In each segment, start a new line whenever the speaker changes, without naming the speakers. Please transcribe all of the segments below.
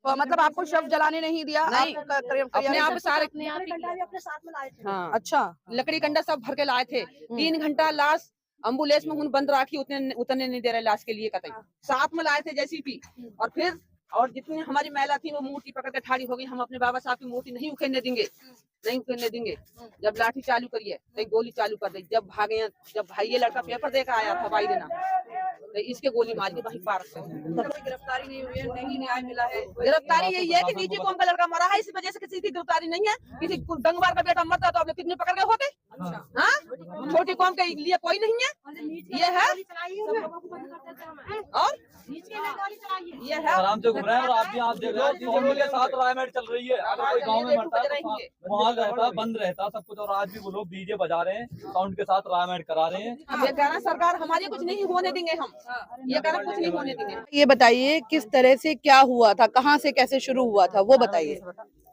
तो मतलब आपको शव जलाने नहीं दिया?
नहीं,
आप
अपने आप सारे
अपने साथ में लाए थे।
हाँ,
अच्छा।
लकड़ी कंडा सब भर के लाए थे। 3 घंटा लाश एम्बुलेंस में बंद राखी, उतरने नहीं दे रहे लाश के लिए कतई। साथ में लाए थे जेसीबी और फिर और जितनी हमारी महिला थी वो मूर्ति पकड़ के ठाड़ी हो गई। हम अपने बाबा साहब की मूर्ति नहीं उखेड़ने देंगे, नहीं उखेड़ने देंगे। जब लाठी चालू करिए तो गोली चालू कर दी। जब भागे, जब भाई ये लड़का पेपर देकर आया था भाई देना, तो इसके गोली मारी वही पार्क से।
कोई गिरफ्तारी नहीं हुई है, नहीं न्याय मिला है?
गिरफ्तारी यही है कि नीचे कौन का लड़का मरा है, इस वजह से किसी की गिरफ्तारी नहीं है। किसी गंगवार का बेटा मरता तो आप लोग कितने पकड़ के होते? हाँ, छोटी कौम के लिए कोई नहीं है। ये है और ये है
आराम से घूम रहे हैं। और आप देख रहे हो कानून के साथ रायमेट चल रही है। अगर कोई गांव में मरता है तो वहाँ रहता, बंद रहता सब कुछ। और आज भी वो लोग डीजे बजा रहे हैं, साउंड के साथ रायमेट करा रहे हैं।
ये कहना सरकार हमारी कुछ नहीं होने देंगे, हम ये कहना कुछ नहीं होने देंगे।
ये बताइए किस तरह से क्या हुआ था, कहाँ से कैसे शुरू हुआ था, वो बताइए।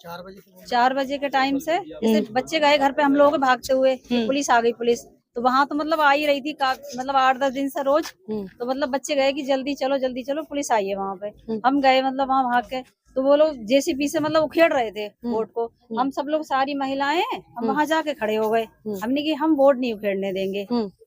4 बजे के टाइम से जैसे बच्चे गए घर पे, हम लोग भागते हुए, पुलिस आ गई। पुलिस तो वहाँ तो मतलब आ ही रही थी, मतलब 8-10 दिन से रोज। तो मतलब बच्चे गए कि जल्दी चलो, पुलिस आई है वहाँ पे। हम गए, मतलब वहाँ भाग के, तो वो लोग जेसीबी से मतलब उखेड़ रहे थे वोट को। हम सब लोग सारी महिलाएं हम वहाँ जाके खड़े हो गए। हमने कि हम वोट नहीं उखेड़ने देंगे।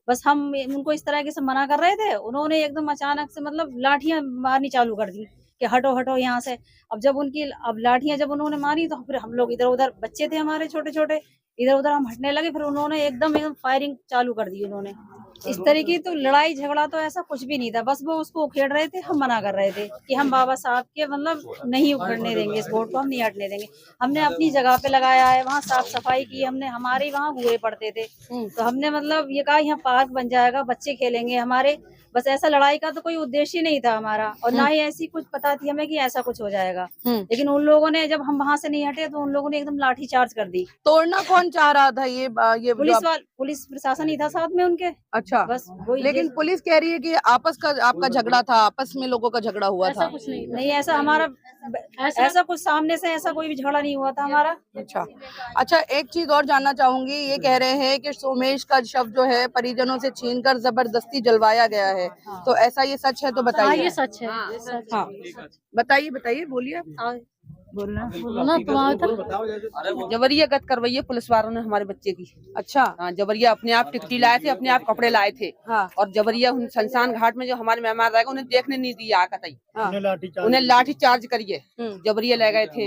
बस हम उनको इस तरह से मना कर रहे थे। उन्होंने एकदम अचानक से मतलब लाठियां मारनी चालू कर दी कि हटो यहाँ से। अब लाठियां जब उन्होंने मारी तो फिर हम लोग इधर उधर, बच्चे थे हमारे छोटे छोटे, इधर उधर हम हटने लगे। फिर उन्होंने एकदम फायरिंग चालू कर दी उन्होंने। इस तरीके तो लड़ाई झगड़ा तो ऐसा कुछ भी नहीं था। बस वो उसको उखेड़ रहे थे, हम मना कर रहे थे कि हम बाबा साहब के मतलब नहीं उखेड़ने देंगे, इस वोट को हम नहीं हटने देंगे। हमने अपनी जगह पे लगाया है, वहाँ साफ सफाई की हमने। हमारे वहाँ हुए पड़ते थे तो हमने मतलब ये कहा यहाँ पार्क बन जाएगा, बच्चे खेलेंगे हमारे। बस ऐसा लड़ाई का तो कोई उद्देश्य नहीं था हमारा, और ना ही ऐसी कुछ पता थी हमें कि ऐसा कुछ हो जाएगा। लेकिन उन लोगों ने, जब हम वहाँ से नहीं हटे तो उन लोगों ने एकदम लाठी चार्ज कर दी।
तोड़ना कौन चाह रहा था? ये
पुलिस प्रशासन ही था साथ में उनके।
अच्छा,
बस
लेकिन पुलिस कह रही है कि आपका झगड़ा था, आपस में लोगों का झगड़ा हुआ था।
कुछ नहीं, ऐसा हमारा ऐसा कुछ सामने से ऐसा कोई भी झगड़ा नहीं हुआ था हमारा।
अच्छा, एक चीज और जानना चाहूंगी। ये कह रहे हैं कि सोमेश का शव जो है परिजनों से छीनकर जबरदस्ती जलवाया गया है, तो ऐसा ये सच है? तो बताइए।
ये सच है।
हाँ, बताइए, बोलिए।
जबरिया गत करवाइए पुलिस वालों ने हमारे बच्चे की।
अच्छा।
हाँ, जबरिया अपने आप टिकटी लाए थे, अपने आप कपड़े लाए थे।
हाँ।
और जबरिया शमशान घाट में जो हमारे मेहमान रहेगा उन्हें देखने नहीं दिया कतई। उन्हें लाठी चार्ज करिए जबरिया ले गए थे।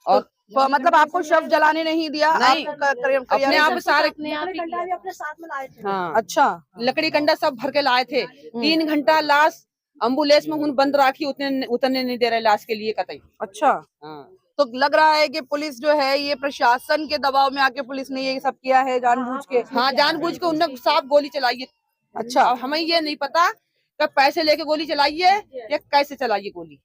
और
तो मतलब आपको शव जलाने नहीं दिया?
नहीं, अपने आप सारे
अपने साथ में लाए थे।
हाँ,
अच्छा।
लकड़ी कंडा सब भर के लाए थे। 3 घंटा लाश एम्बुलेंस में बंद राखी, उतरने नहीं दे रहे लाश के लिए कतई।
अच्छा।
हाँ।
तो लग रहा है कि पुलिस जो है ये प्रशासन के दबाव में आके पुलिस ने ये सब किया है जानबूझ के।
हाँ, जानबूझ के उन्होंने साफ गोली चलाई है।
अच्छा।
अब हमें ये नहीं पता कि पैसे लेके गोली चलाई है या कैसे चलाई है गोली,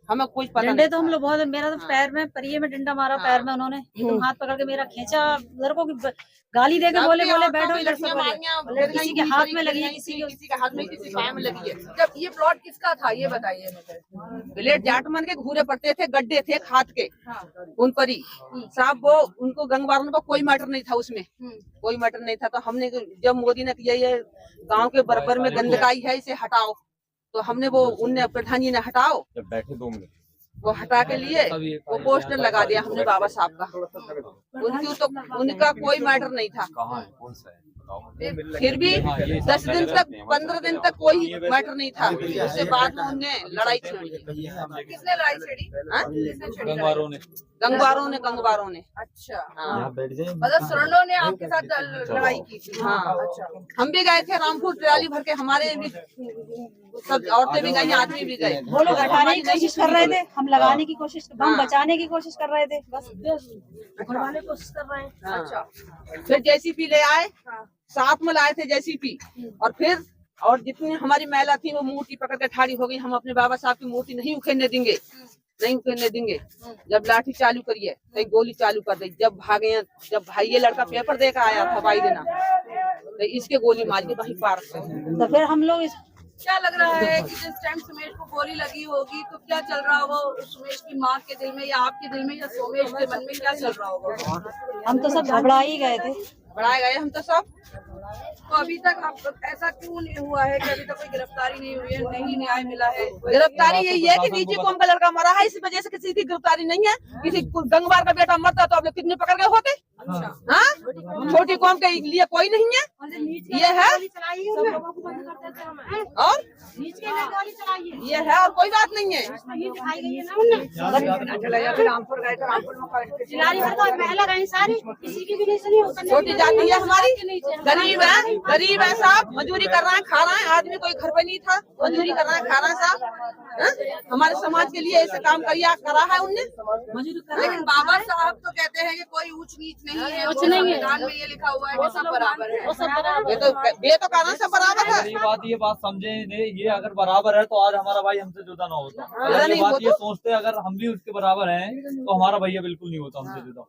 हमें कुछ पता नहीं।
तो हम लोग बहुत, मेरा तो पैर में परिये में डंडा मारा पैर में उन्होंने। एकदम हाथ पकड़ के मेरा खींचा, लड़कों की गाली देके बोले बैठो इधर से। किसी के हाथ में लगी है, किसी के हाथ में, किसी पाँव में लगी है।
जब ये प्लॉट किसका था ये बताइए मुझे।
प्लेट जाटमन के घूरे पड़ते थे, गड्ढे थे खाद के उन पर ही साहब। वो उनको गंगवारों को कोई मैटर नहीं था उसमें, कोई मैटर नहीं था। तो हमने जब मोदी ने किया ये गाँव के बराबर में गंदकाई है इसे हटाओ, तो हमने उनने प्रधान जी ने हटाओ, जब बैठे 2 मिनट वो हटा के लिए वो पोस्टर लगा दिया हमने बाबा साहब का। उनका कोई मैटर नहीं था। फिर भी 10 दिन तक 15 दिन तक कोई मैटर नहीं था। उसके बाद में उनने लड़ाई छेड़ी।
किसने लड़ाई छेड़ी?
गंगवारों ने।
अच्छा।
हाँ,
मतलब स्वर्णों ने आपके साथ लड़ाई की थी?
हाँ।
अच्छा।
हम भी गए थे रामपुर, ट्राली भर के हमारे भी सब औरतें भी गई, आदमी भी गए।
वो लोग हटाने की कोशिश कर रहे थे, हम लगाने की कोशिश, हम बचाने की कोशिश कर रहे थे। बस उखड़वाने की कोशिश कर रहे हैं।
अच्छा।
फिर जेसीपी ले आए, साथ में लाए थे जेसीपी। और जितनी हमारी महिला थी वो मूर्ति पकड़ के ठाड़ी हो गई। हम अपने बाबा साहब की मूर्ति नहीं उखेड़ने देंगे, नहीं उखेड़ने देंगे। जब लाठी चालू करिए तो गोली चालू कर दी। जब भागे, जब भाई ये लड़का पेपर देकर आया था भाई देना, तो इसके गोली मारी वही पार्क से।
तो फिर हम लोग
क्या लग रहा है कि जिस टाइम सोमेश को गोली लगी होगी तो क्या चल रहा होगा सोमेश की माँ के दिल में, या आपके दिल में, या सोमेश के मन में क्या चल रहा होगा?
हम तो सब घबरा ही गए थे।
बढ़ाए गए हम तो सब।
तो अभी तक आप ऐसा क्यों नहीं हुआ है कि अभी तक कोई गिरफ्तारी नहीं हुई है, नहीं न्याय मिला है?
गिरफ्तारी यही है कि नीचे कौन का लड़का मरा है, इस वजह से किसी की गिरफ्तारी नहीं है। किसी गंगवार का बेटा मरता तो आप लोग कितने पकड़ गए होते? हाँ, छोटी कौम के लिए कोई नहीं है। ये है और ये है और कोई बात नहीं है। छोटी जाति है हमारी, गरीब है साहब, मजदूरी कर रहा है, खा रहा है। आदमी कोई घर पे नहीं था, मजदूरी कर रहा है, खा रहा है साहब। हमारे समाज के लिए ऐसे काम करा है उनने।
लेकिन बाबा साहब तो कहते हैं कि कोई ऊंच नीच नहीं है, कुछ नहीं है, संविधान में ये लिखा हुआ है कि सब बराबर है।
ये तो कहना सब बराबर है।
ये बात समझे ये अगर बराबर है तो आज हमारा भाई हमसे जुदा ना होता। अगर ये बात ये सोचते अगर हम भी उसके बराबर हैं तो हमारा भैया बिल्कुल नहीं होता हमसे जुदा,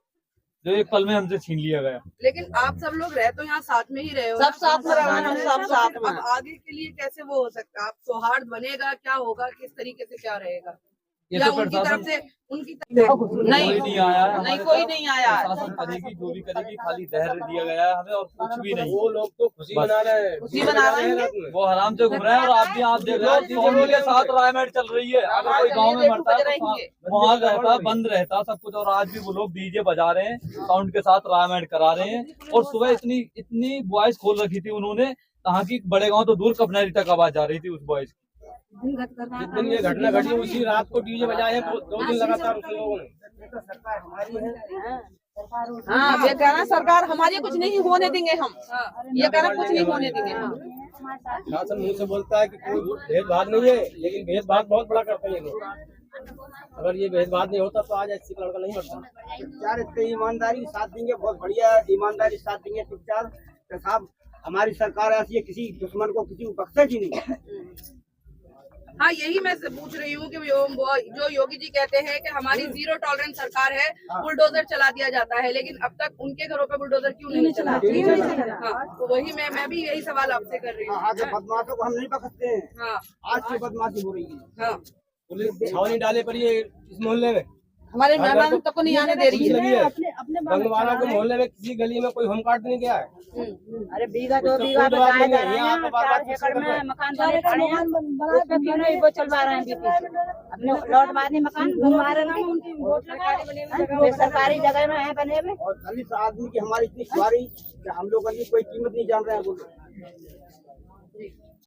जो एक पल में हमसे छीन लिया गया।
लेकिन आप सब लोग रह तो यहाँ साथ में ही रहे हो,
सब साथ में रह रहे हैं, हम सब साथ में।
अब आगे के लिए कैसे वो हो सकता है? आप सौहार्द बनेगा, क्या होगा, किस तरीके से क्या रहेगा?
ये
या
तो
उनकी तरफ
प्रशासन
से
नहीं
आया है,
नहीं कोई नहीं आया है।
प्रशासन करेगी जो भी करेगी, खाली धैर्य दिया गया है हमें और कुछ भी नहीं।
वो लोग तो खुशी मना रहे हैं,
खुशी मना रहे हैं।
वो आराम से घूम रहे हैं और आप देख रहे हो कौमी के साथ रायमेट चल रही है। अगर कोई गांव में मरता है तो माहौल रहता, बंद रहता सब कुछ, और आज भी वो लोग डीजे बजा रहे हैं, साउंड के साथ रायमेट करा रहे हैं। और सुबह इतनी वॉइस खोल रखी थी उन्होंने, कहाँ की बड़े गाँव तो दूर कपनेरी तक आवाज जा रही थी उस वॉइस।
जिस दिन ये घटना घटी उसी रात को डीजे बजाए हैं 2 दिन लगातार उस लोगों ने।
हाँ, ये कहना सरकार हमारी कुछ नहीं होने देंगे हम, ये कहना कुछ नहीं होने देंगे हम।
शासन मुंह से बोलता है कि कोई भेदभाव नहीं है, लेकिन भेदभाव बहुत बड़ा करते हैं ये लोग। अगर ये भेदभाव नहीं होता तो आज ऐसी लड़का नहीं होता।
यार इतने ईमानदारी के साथ देंगे, बहुत बढ़िया ईमानदारी के साथ देंगे चुपचाप। तो साहब हमारी सरकार ऐसी है, किसी दुश्मन को किसी को बख्शे ही नहीं।
हाँ, यही मैं पूछ रही हूँ कि जो योगी जी कहते हैं कि हमारी जीरो टॉलरेंस सरकार है, बुलडोजर चला दिया जाता है, लेकिन अब तक उनके घरों पे बुलडोजर क्यों नहीं चला? हाँ, तो वही मैं भी यही सवाल आपसे कर रही हूँ।
आज बदमाशों को हम नहीं बख्शते हैं।
हाँ,
आज की बदमाशी हो रही है।
हाँ,
पुलिस छावनी डाले पर ये इस मोहल्ले में
हमारे मेहमान तक को नहीं आने दे रही है।
लगी है। गंगवारा के मोहल्ले में किसी गली में कोई होमगार्ड नहीं गया है।
अरे बीघा 2 बीघा बताया जा रहे हैं, 4 एकड़ में मकान बने खड़े हैं, उसमें क्यों नहीं वो चलवा रहे हैं बीपी? अपने लौट बानी मकान बनवा रहे हैं, सरकारी जगह में है बने हुए।
और दलित आदमी की हमारी इतनी सवारी कि हम लोग की कोई कीमत नहीं जान रहे हैं।